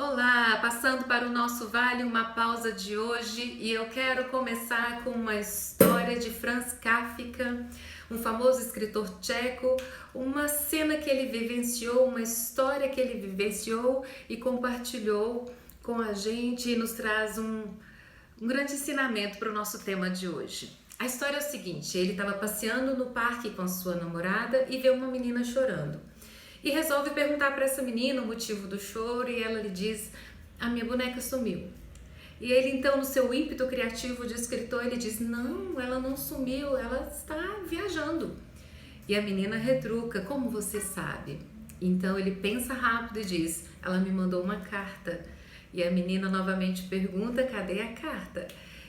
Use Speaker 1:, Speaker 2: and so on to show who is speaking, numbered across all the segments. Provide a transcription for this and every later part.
Speaker 1: Olá, passando para o nosso Vale uma pausa de hoje e eu quero começar com uma história de Franz Kafka, um famoso escritor tcheco, uma cena que ele vivenciou, uma história que ele vivenciou e compartilhou com a gente e nos traz um grande ensinamento para o nosso tema de hoje. A história é o seguinte: ele estava passeando no parque com a sua namorada e vê uma menina chorando. E resolve perguntar para essa menina o motivo do choro e ela lhe diz: a minha boneca sumiu. E ele então, no seu ímpeto criativo de escritor, ele diz: não, ela não sumiu, ela está viajando. E a menina retruca: como você sabe? Então ele pensa rápido e diz: ela me mandou uma carta. E a menina novamente pergunta: cadê a carta?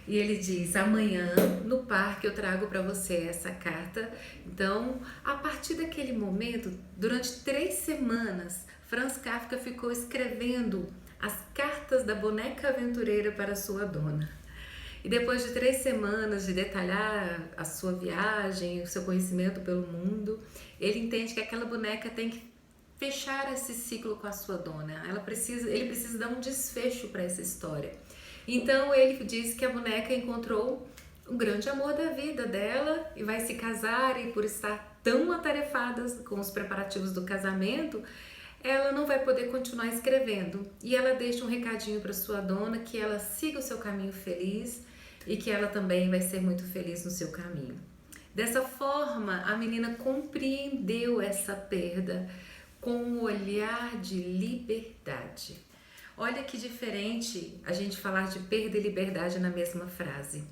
Speaker 1: E ele diz: amanhã no parque eu trago para você essa carta. Então, a partir daquele momento, durante 3 semanas, Franz Kafka ficou escrevendo as cartas da boneca aventureira para sua dona. E depois de 3 semanas de detalhar a sua viagem, o seu conhecimento pelo mundo, ele entende que aquela boneca tem que fechar esse ciclo com a sua dona. Ele precisa dar um desfecho para essa história. Então ele diz que a boneca encontrou o grande amor da vida dela e vai se casar, e por estar tão atarefada com os preparativos do casamento, ela não vai poder continuar escrevendo. E ela deixa um recadinho para sua dona que ela siga o seu caminho feliz e que ela também vai ser muito feliz no seu caminho. Dessa forma, a menina compreendeu essa perda com um olhar de liberdade. Olha que diferente a gente falar de perda e liberdade na mesma frase.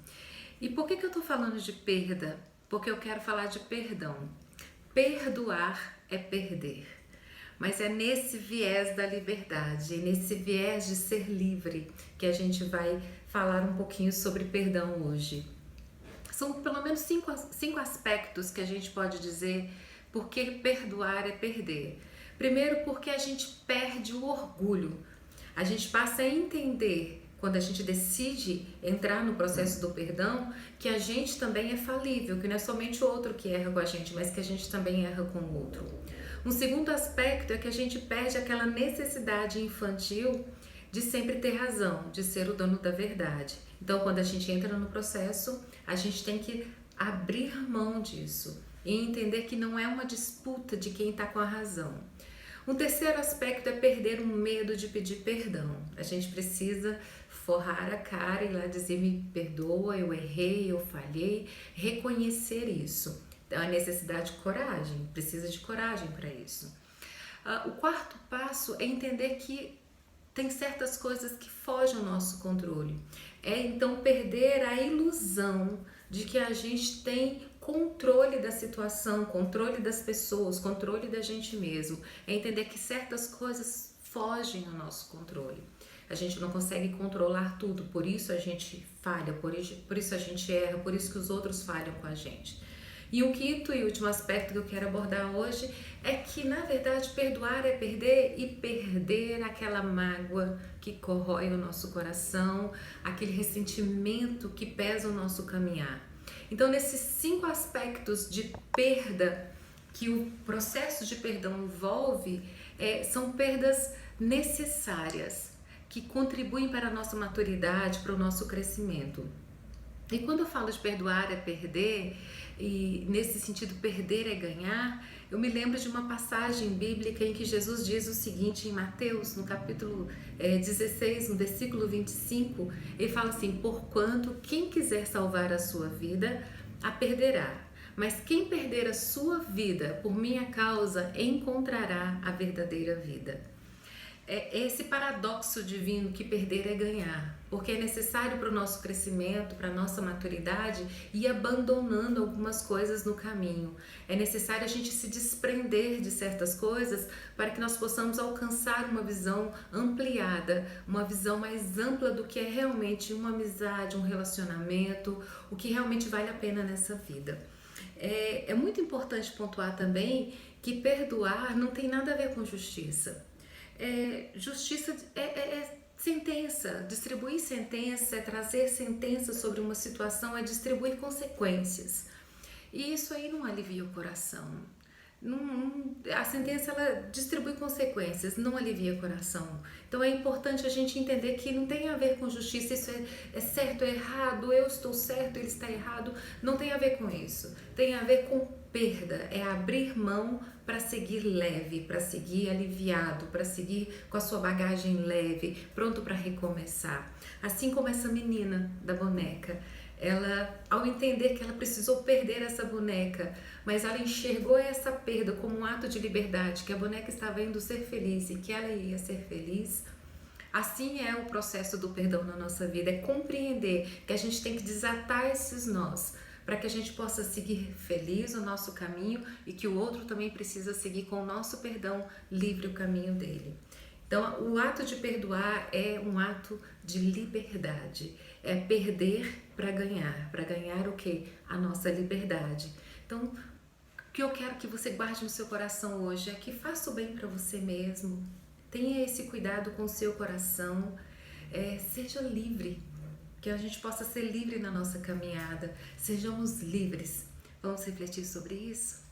Speaker 1: E por que eu estou falando de perda? Porque eu quero falar de perdão. Perdoar é perder. Mas é nesse viés da liberdade, nesse viés de ser livre, que a gente vai falar um pouquinho sobre perdão hoje. São pelo menos cinco aspectos que a gente pode dizer porque perdoar é perder. Primeiro, porque a gente perde o orgulho. A gente passa a entender, quando a gente decide entrar no processo do perdão, que a gente também é falível, que não é somente o outro que erra com a gente, mas que a gente também erra com o outro. Um segundo aspecto é que a gente perde aquela necessidade infantil de sempre ter razão, de ser o dono da verdade. Então, quando a gente entra no processo, a gente tem que abrir mão disso e entender que não é uma disputa de quem está com a razão. Um terceiro aspecto é perder o medo de pedir perdão. A gente precisa forrar a cara e lá dizer: me perdoa, eu errei, eu falhei, reconhecer isso. Então, é necessidade de coragem, precisa de coragem para isso. O quarto passo é entender que tem certas coisas que fogem ao nosso controle. É então perder a ilusão de que a gente tem controle da situação, controle das pessoas, controle da gente mesmo. É entender que certas coisas fogem ao nosso controle. A gente não consegue controlar tudo, por isso a gente falha, por isso a gente erra, por isso que os outros falham com a gente. E o quinto e último aspecto que eu quero abordar hoje é que, na verdade, perdoar é perder, e perder aquela mágoa que corrói o nosso coração, aquele ressentimento que pesa o nosso caminhar. Então, nesses 5 aspectos de perda que o processo de perdão envolve, são perdas necessárias, que contribuem para a nossa maturidade, para o nosso crescimento. E quando eu falo de perdoar é perder, e nesse sentido perder é ganhar, eu me lembro de uma passagem bíblica em que Jesus diz o seguinte em Mateus, no capítulo 16, no versículo 25, ele fala assim: porquanto quem quiser salvar a sua vida, a perderá. Mas quem perder a sua vida por minha causa, encontrará a verdadeira vida. É esse paradoxo divino que perder é ganhar, porque é necessário para o nosso crescimento, para a nossa maturidade, ir abandonando algumas coisas no caminho. É necessário a gente se desprender de certas coisas para que nós possamos alcançar uma visão ampliada, uma visão mais ampla do que é realmente uma amizade, um relacionamento, o que realmente vale a pena nessa vida. É muito importante pontuar também que perdoar não tem nada a ver com justiça. Justiça é sentença, distribuir sentença, é trazer sentença sobre uma situação, é distribuir consequências. E isso aí não alivia o coração. A sentença ela distribui consequências, não alivia o coração. Então é importante a gente entender que não tem a ver com justiça, isso é certo, é errado, eu estou certo, ele está errado. Não tem a ver com isso. Tem a ver com perda, é abrir mão para seguir leve, para seguir aliviado, para seguir com a sua bagagem leve, pronto para recomeçar. Assim como essa menina da boneca. Ela, ao entender que ela precisou perder essa boneca, mas ela enxergou essa perda como um ato de liberdade, que a boneca estava indo ser feliz e que ela ia ser feliz. Assim é o processo do perdão na nossa vida, é compreender que a gente tem que desatar esses nós, para que a gente possa seguir feliz o nosso caminho e que o outro também precisa seguir com o nosso perdão livre o caminho dele. Então, o ato de perdoar é um ato de liberdade, é perder para ganhar o quê? A nossa liberdade. Então, o que eu quero que você guarde no seu coração hoje é que faça o bem para você mesmo, tenha esse cuidado com o seu coração, seja livre, que a gente possa ser livre na nossa caminhada, sejamos livres. Vamos refletir sobre isso?